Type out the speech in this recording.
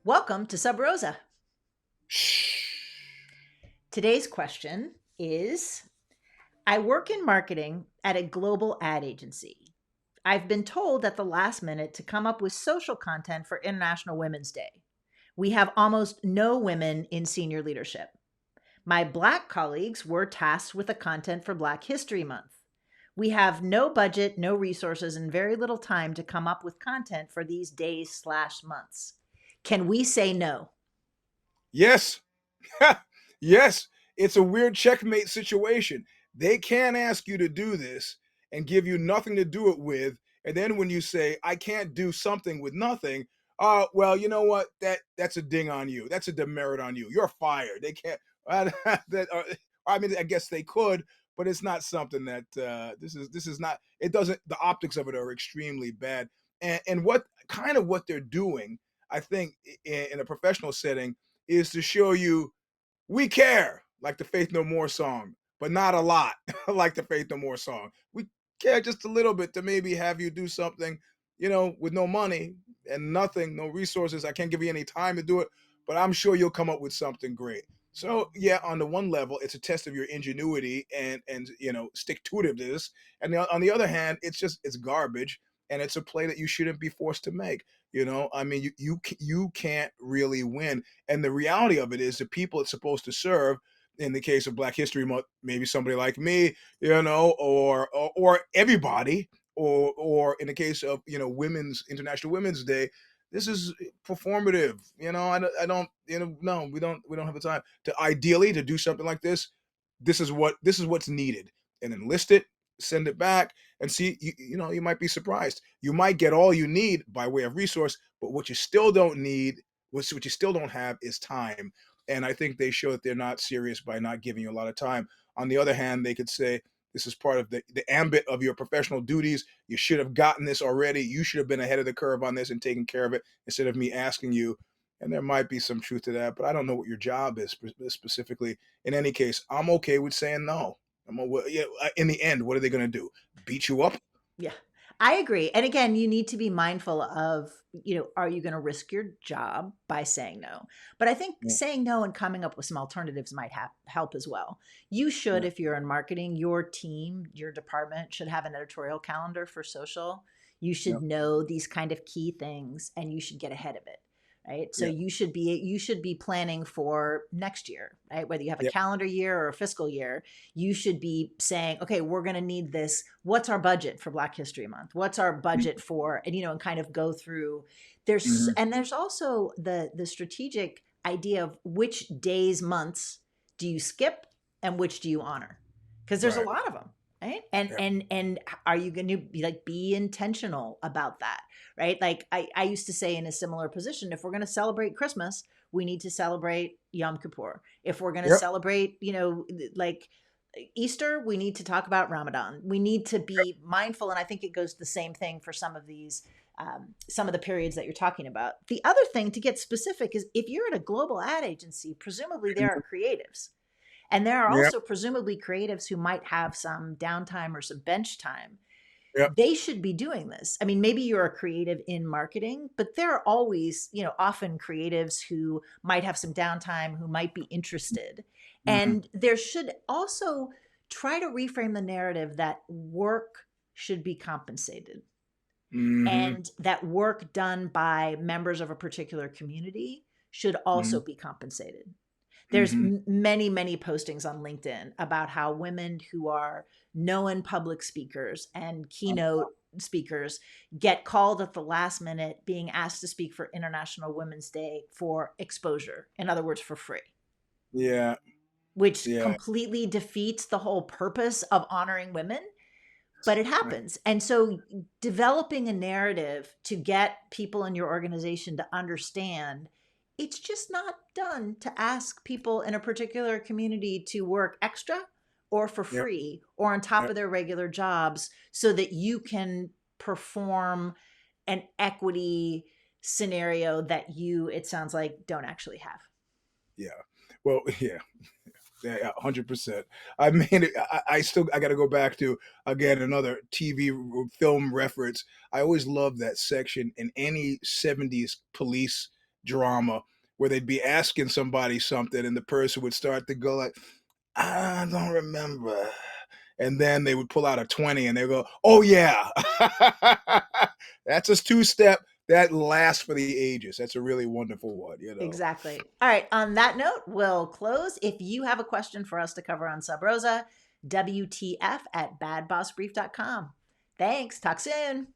Welcome to Sub Rosa. Shh. Today's question is I work in marketing at a global ad agency. I've been told at the last minute to come up with social content for International Women's Day. We have almost no women in senior leadership. My Black colleagues were tasked with the content for Black History Month. We have no budget, no resources, and very little time to come up with content for these days/months. Can we say no? Yes. Yes. It's a weird checkmate situation. They can't ask you to do this and give you nothing to do it with. And then when you say, I can't do something with nothing, well, you know what? That's a ding on you. That's a demerit on you. You're fired. They can't that I mean, I guess they could, but it's not something that this is not it doesn't the optics of it are extremely bad. And what kind of what they're doing, I think, in a professional setting is to show you we care, like the Faith No More song, but not a lot, like the Faith No More song. We care just a little bit to maybe have you do something, with no money and nothing, no resources. I can't give you any time to do it, but I'm sure you'll come up with something great. So yeah, on the one level, it's a test of your ingenuity and stick to itiveness, and on the other hand, it's garbage, and it's a play that you shouldn't be forced to make. I mean, you can't really win, and the reality of it is the people it's supposed to serve, in the case of Black History Month, maybe somebody like me, or everybody, or in the case of Women's International Women's Day, this is performative. I don't no, we don't have the time to ideally to do something like this. This is what's needed, and enlist it, send it back, and see. You might be surprised. You might get all you need by way of resource, but what you still don't need, what you still don't have, is time. And I think they show that they're not serious by not giving you a lot of time. On the other hand, they could say this is part of the ambit of your professional duties. You should have gotten this already. You should have been ahead of the curve on this and taken care of it instead of me asking you. And there might be some truth to that, but I don't know what your job is specifically. In any case, I'm okay with saying no. Yeah, in the end, what are they going to do? Beat you up? Yeah, I agree. And again, you need to be mindful of, are you going to risk your job by saying no? But I think Yeah, saying no and coming up with some alternatives might help as well. You should, yeah, if you're in marketing, your team, your department should have an editorial calendar for social. You yeah, should know these kind of key things and you should get ahead of it. Right. So yeah, you should be planning for next year, right? Whether you have a yeah. calendar year or a fiscal year, you should be saying, okay, we're going to need this. What's our budget for Black History Month? What's our budget for, and kind of go through. There's Mm-hmm. and there's also the strategic idea of which days, months do you skip and which do you honor, because there's a Right. lot of them, right? And Yeah. and are you going to be intentional about that, right? Like I used to say in a similar position, if we're going to celebrate Christmas, we need to celebrate Yom Kippur. If we're going to Yep. celebrate, like Easter, we need to talk about Ramadan. We need to be mindful. And I think it goes the same thing for some of the periods that you're talking about. The other thing to get specific is if you're at a global ad agency, presumably there are creatives. And there are Yep. also presumably creatives who might have some downtime or some bench time. Yep. They should be doing this. I mean, maybe you're a creative in marketing, but there are always, often creatives who might have some downtime, who might be interested. Mm-hmm. And there should also try to reframe the narrative that work should be compensated Mm-hmm. and that work done by members of a particular community should Mm-hmm. also be compensated. There's Mm-hmm. many, many postings on LinkedIn about how women who are known public speakers and keynote speakers get called at the last minute being asked to speak for International Women's Day for exposure. In other words, for free, Yeah. which Yeah. completely defeats the whole purpose of honoring women, but it Yeah. happens. And so developing a narrative to get people in your organization to understand it's just not done to ask people in a particular community to work extra or for Yep. free or on top Yep. of their regular jobs so that you can perform an equity scenario that you, it sounds like, don't actually have. Yeah. Well, yeah. Yeah, 100%. I mean, I got to go back to again another TV film reference. I always loved that section in any '70s police drama where they'd be asking somebody something and the person would start to go like, I don't remember. And then they would pull out a 20 and they go, oh yeah. That's a two-step that lasts for the ages. That's a really wonderful one, you know. Exactly. All right. On that note, we'll close. If you have a question for us to cover on Sub Rosa, WTF at badbossbrief.com. Thanks. Talk soon.